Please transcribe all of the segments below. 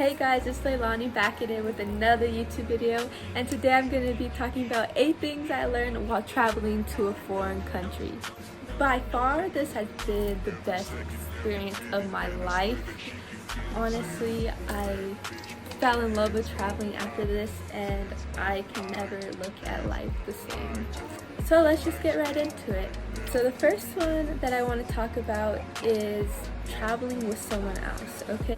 Hey guys, it's Leilani back again with another YouTube video, and today I'm going to be talking about 8 things I learned while traveling to a foreign country. By far, this has been the best experience of my life. Honestly, I fell in love with traveling after this, and I can never look at life the same. So let's just get right into it. So the first one that I want to talk about is traveling with someone else, okay?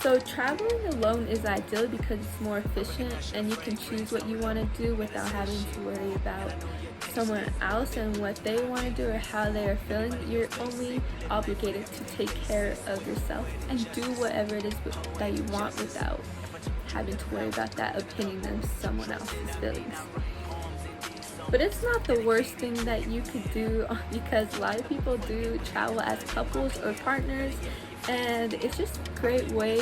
So traveling alone is ideal because it's more efficient and you can choose what you want to do without having to worry about someone else and what they want to do or how they are feeling. You're only obligated to take care of yourself and do whatever it is that you want without having to worry about that opinion of someone else's feelings. But it's not the worst thing that you could do because a lot of people do travel as couples or partners, and it's just a great way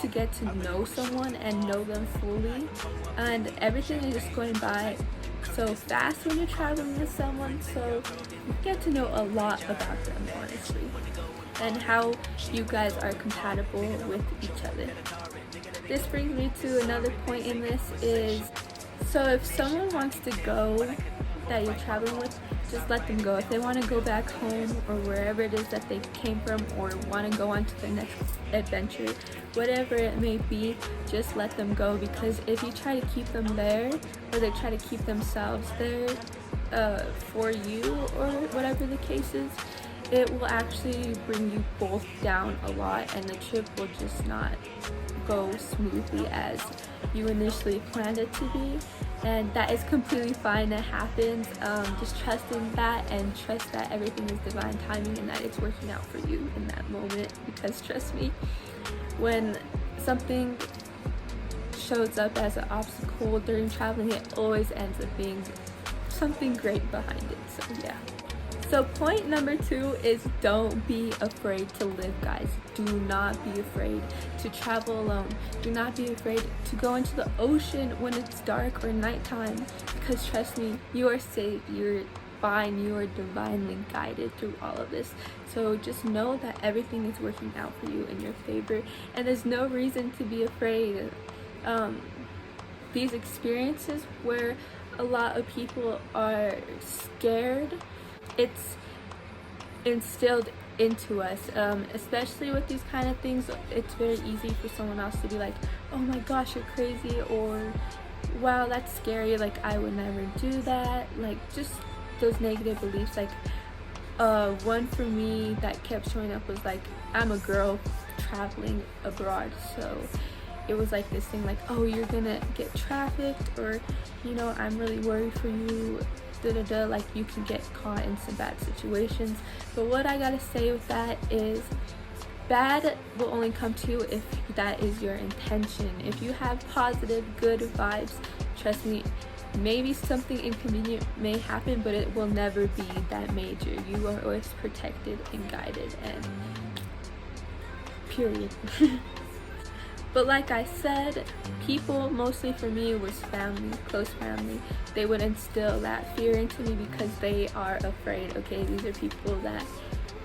to get to know someone and know them fully, and everything is just going by so fast when you're traveling with someone, so you get to know a lot about them, honestly, and how you guys are compatible with each other. This brings me to another point in this is, so if someone wants to go that you're traveling with, just let them go. If they want to go back home or wherever it is that they came from, or want to go on to the next adventure, whatever it may be, just let them go, because if you try to keep them there, or they try to keep themselves there for you, or whatever the case is, it will actually bring you both down a lot, and the trip will just not go smoothly as you initially planned it to be. And that is completely fine. It happens. Just trust in that, and trust that everything is divine timing and that it's working out for you in that moment, because trust me, when something shows up as an obstacle during traveling, it always ends up being something great behind it. So yeah. So point number 2 is don't be afraid to live, guys. Do not be afraid to travel alone. Do not be afraid to go into the ocean when it's dark or nighttime, because trust me, you are safe, you're fine, you are divinely guided through all of this. So just know that everything is working out for you in your favor, and there's no reason to be afraid. These experiences where a lot of people are scared, it's instilled into us, especially with these kind of things. It's very easy for someone else to be like, oh my gosh, you're crazy, or wow, that's scary, like I would never do that, like just those negative beliefs. Like one for me that kept showing up was like, I'm a girl traveling abroad, so it was like this thing like, oh, you're gonna get trafficked, or I'm really worried for you, like you can get caught in some bad situations. But what I gotta say with that is, bad will only come to you if that is your intention. If you have positive, good vibes, trust me, maybe something inconvenient may happen, but it will never be that major. You are always protected and guided, and period. But like I said, people, mostly for me, was family, close family. They would instill that fear into me because they are afraid. Okay, these are people that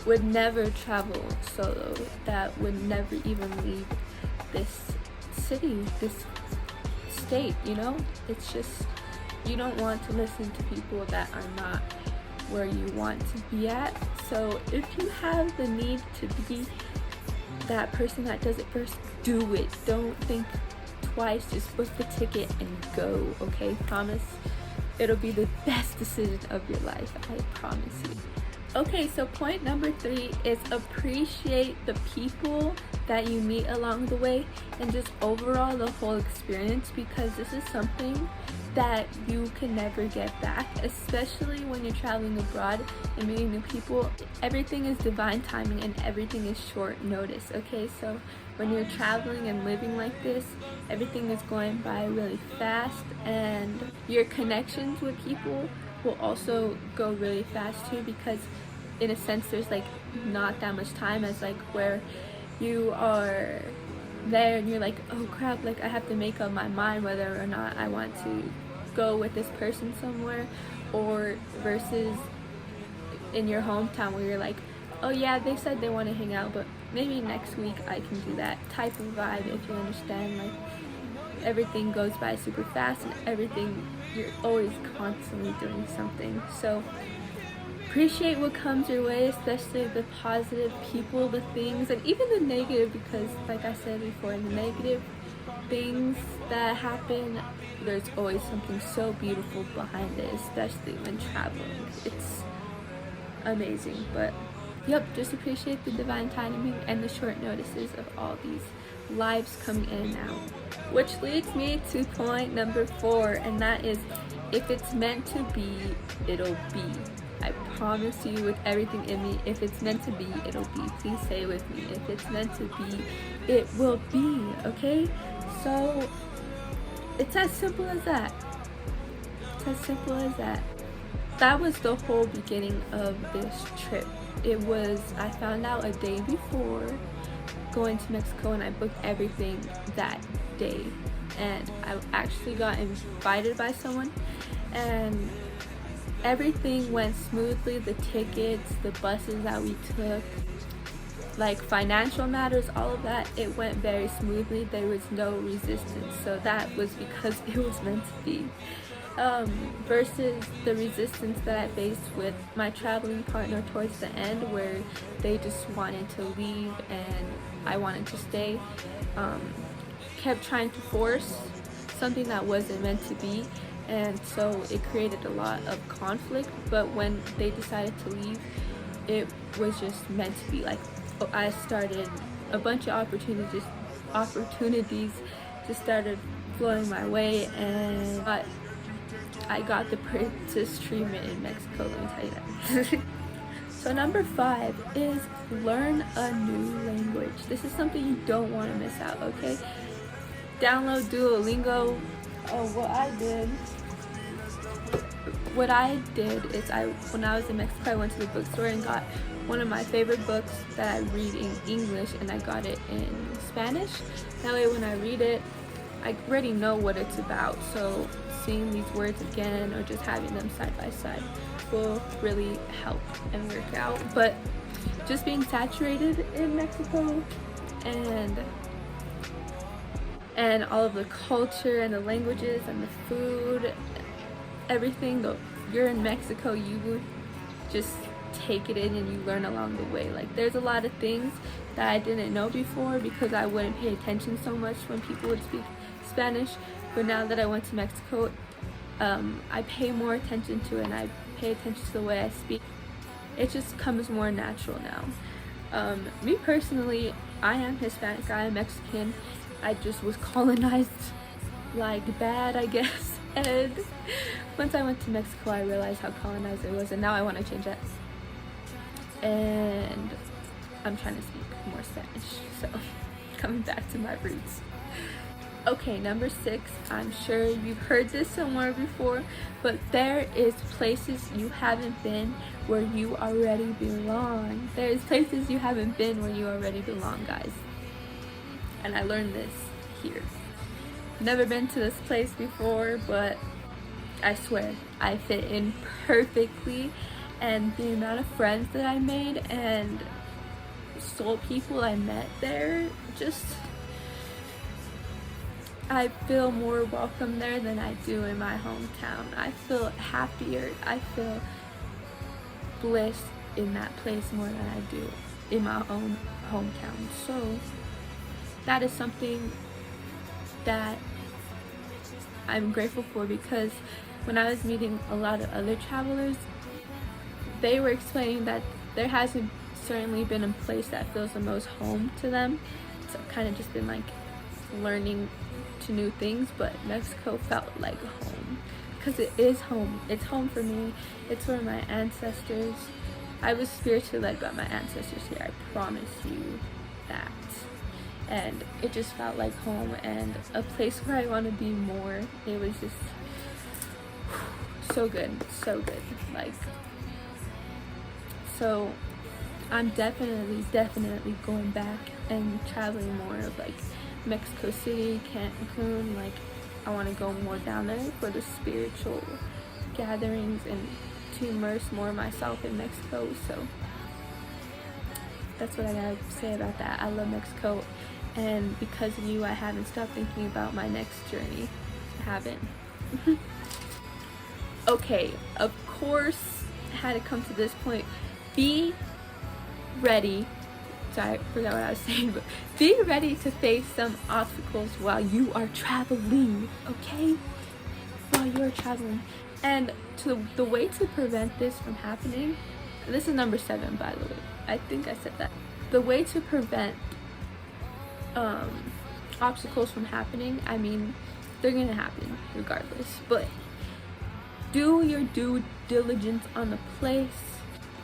would never travel solo, that would never even leave this city, this state, It's just, you don't want to listen to people that are not where you want to be at. So if you have the need to be that person that does it first, do it. Don't think twice, just book the ticket and go, okay? Promise it'll be the best decision of your life, I promise you. Okay, so point number 3 is appreciate the people that you meet along the way, and just overall the whole experience, because this is something that you can never get back, especially when you're traveling abroad and meeting new people. Everything is divine timing and everything is short notice, okay? So when you're traveling and living like this, everything is going by really fast, and your connections with people will also go really fast too, because in a sense there's like not that much time as like where you are there and you're like, oh crap, like I have to make up my mind whether or not I want to go with this person somewhere, or versus in your hometown where you're like, oh yeah, they said they want to hang out, but maybe next week I can do that type of vibe, if you understand. Like, everything goes by super fast and everything, you're always constantly doing something. So appreciate what comes your way, especially the positive people, the things, and even the negative, because like I said before, the negative things that happen, there's always something so beautiful behind it, especially when traveling. It's amazing. But yep, just appreciate the divine timing and the short notices of all these lives coming in and out. Which leads me to point number 4, and that is, if it's meant to be, it'll be. I promise you with everything in me, if it's meant to be, it'll be. Please say it with me. If it's meant to be, it will be, okay? So it's as simple as that. It's as simple as that. That was the whole beginning of this trip. It was, I found out a day before going to Mexico, and I booked everything that day. And I actually got invited by someone, and everything went smoothly. The tickets, the buses that we took, like financial matters, all of that, it went very smoothly. There was no resistance. So that was because it was meant to be. Versus the resistance that I faced with my traveling partner towards the end, where they just wanted to leave and I wanted to stay. Kept trying to force something that wasn't meant to be, and so it created a lot of conflict. But when they decided to leave, it was just meant to be. Like, I started a bunch of opportunities just started flowing my way, and I got the princess treatment in Mexico, let me tell you that. So number 5 is learn a new language. This is something you don't want to miss out, okay? Download Duolingo. What I did is, when I was in Mexico, I went to the bookstore and got one of my favorite books that I read in English, and I got it in Spanish. That way when I read it, I already know what it's about, so seeing these words again or just having them side by side will really help and work out. But just being saturated in Mexico and all of the culture and the languages and the food, everything, though you're in Mexico, you will just take it in and you learn along the way. Like, there's a lot of things that I didn't know before because I wouldn't pay attention so much when people would speak Spanish. But now that I went to Mexico, I pay more attention to it, and I pay attention to the way I speak. It just comes more natural now. Me personally, I am Hispanic, I am Mexican. I just was colonized like bad, I guess. And once I went to Mexico, I realized how colonized it was, and now I want to change that. And I'm trying to speak more Spanish, so coming back to my roots. Okay, number 6, I'm sure you've heard this somewhere before, but there is places you haven't been where you already belong. There's places you haven't been where you already belong, guys. And I learned this here. Never been to this place before, but I swear I fit in perfectly, and the amount of friends that I made and soul people I met there, just, I feel more welcome there than I do in my hometown. I feel happier, I feel bliss in that place more than I do in my own hometown. So that is something that I'm grateful for, because when I was meeting a lot of other travelers, they were explaining that there hasn't certainly been a place that feels the most home to them. It's kind of just been like learning to new things, but Mexico felt like home, because it is home. It's home for me. It's where my ancestors, I was spiritually led by my ancestors here, I promise you that. And it just felt like home and a place where I want to be more. It was just so good, so good. Like, so I'm definitely going back and traveling more of like Mexico City, Cancun. Like, I want to go more down there for the spiritual gatherings and to immerse more myself in Mexico. So that's what I gotta say about that. I love Mexico, and because of you I haven't stopped thinking about my next journey. I haven't. Okay, of course, had to come to this point. Be ready. Sorry, I forgot what I was saying, but be ready to face some obstacles while you are traveling, okay? While you're traveling. And the way to prevent this from happening, this is number 7, by the way. I think I said that. The way to prevent obstacles from happening, I mean, they're gonna happen regardless, but do your due diligence on the place.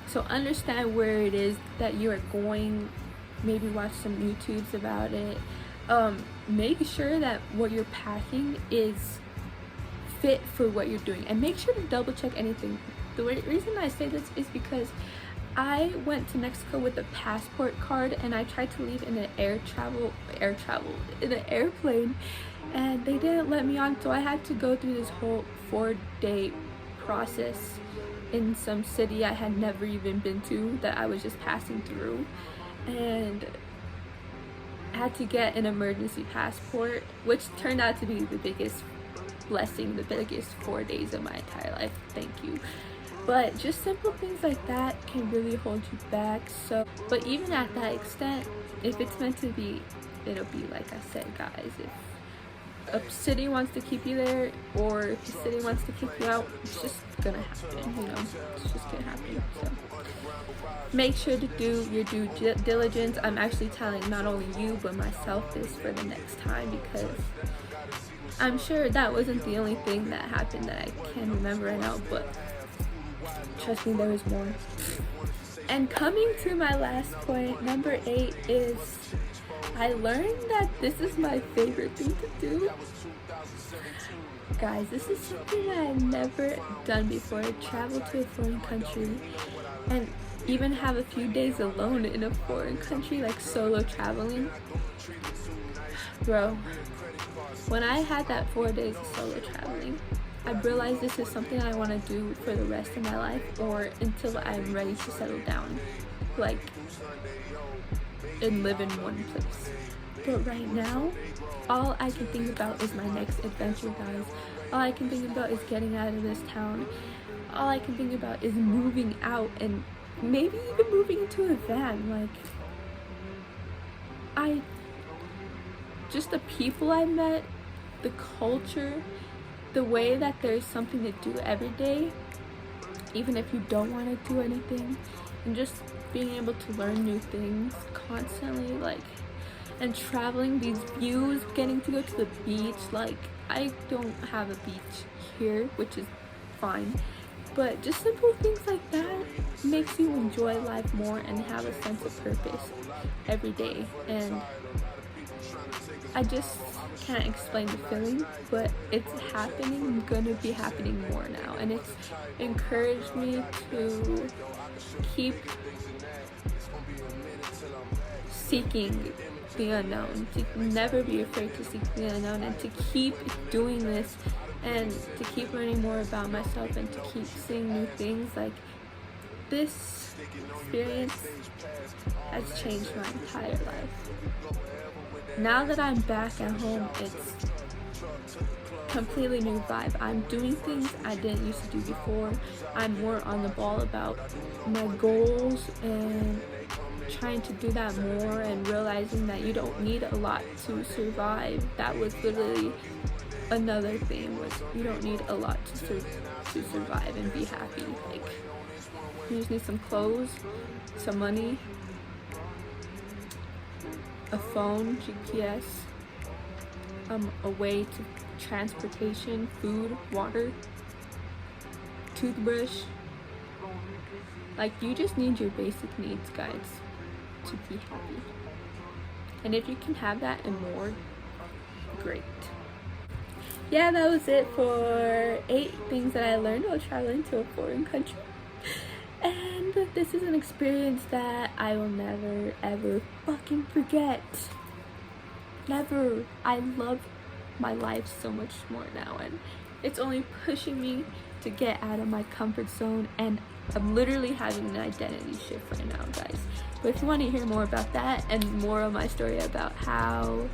So understand where it is that you are going. Maybe watch some YouTubes about it. Make sure that what you're packing is fit for what you're doing, and make sure to double check anything. The reason I say this is because I went to Mexico with a passport card, and I tried to leave in an in an airplane, and they didn't let me on, so I had to go through this whole 4-day process in some city I had never even been to, that I was just passing through, and I had to get an emergency passport, which turned out to be the biggest blessing, the biggest 4 days of my entire life. Thank you. But just simple things like that can really hold you back. So, but even at that extent, if it's meant to be, it'll be. Like I said, guys, if a city wants to keep you there, or if the city wants to kick you out, it's just gonna happen, you know, it's just gonna happen. So make sure to do your due diligence. I'm actually telling not only you but myself this for the next time, because I'm sure that wasn't the only thing that happened that I can remember right now, but trust me, there was more. And coming to my last point, number 8, is I learned that this is my favorite thing to do. Guys, this is something that I've never done before. Travel to a foreign country and even have a few days alone in a foreign country, like solo traveling. Bro, when I had that 4 days of solo traveling, I realized this is something I want to do for the rest of my life, or until I'm ready to settle down, like, and live in one place. But right now, all I can think about is my next adventure, guys. All I can think about is getting out of this town. All I can think about is moving out, and maybe even moving into a van. Like, just the people I met, the culture, the way that there's something to do every day, even if you don't want to do anything, and just being able to learn new things constantly, like, and traveling, these views, getting to go to the beach. Like, I don't have a beach here, which is fine, but just simple things like that makes you enjoy life more and have a sense of purpose every day. And I just can't explain the feeling, but it's happening and gonna be happening more now, and it's encouraged me to keep seeking the unknown, to never be afraid to seek the unknown, and to keep doing this, and to keep learning more about myself, and to keep seeing new things. Like, this experience has changed my entire life. Now that I'm back at home, it's completely new vibe. I'm doing things I didn't used to do before. I'm more on the ball about my goals and trying to do that more, and realizing that you don't need a lot to survive. That was literally another thing, was you don't need a lot to survive and be happy. Like, you just need some clothes, some money, a phone, GPS, a way to transportation, food, water, toothbrush. Like, you just need your basic needs, guys, to be happy. And if you can have that and more, great. Yeah, that was it for 8 things that I learned while traveling to a foreign country. And this is an experience that I will never ever fucking forget. Never. I love my life so much more now, and It's only pushing me to get out of my comfort zone, and I'm literally having an identity shift right now, guys. But if you want to hear more about that and more of my story about how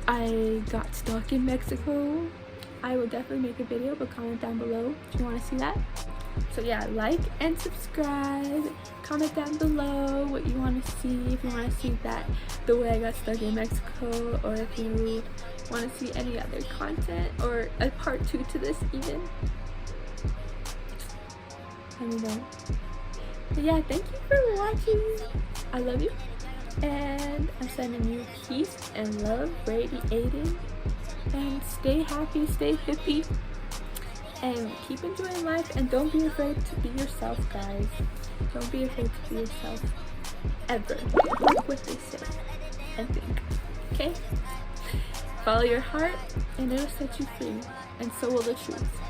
I got stuck in Mexico, I will definitely make a video, but comment down below if you want to see that. So yeah, like and subscribe. Comment down below what you want to see, if you want to see that the way I got stuck in Mexico, or if you want to see any other content or a part 2 to this even. Let me know. But yeah, thank you for watching. I love you, and I'm sending you peace and love radiating, and stay happy, stay hippie, and keep enjoying life, and don't be afraid to be yourself, guys. Don't be afraid to be yourself ever. Look what they say and think. Okay? Follow your heart and it'll set you free, and so will the truth.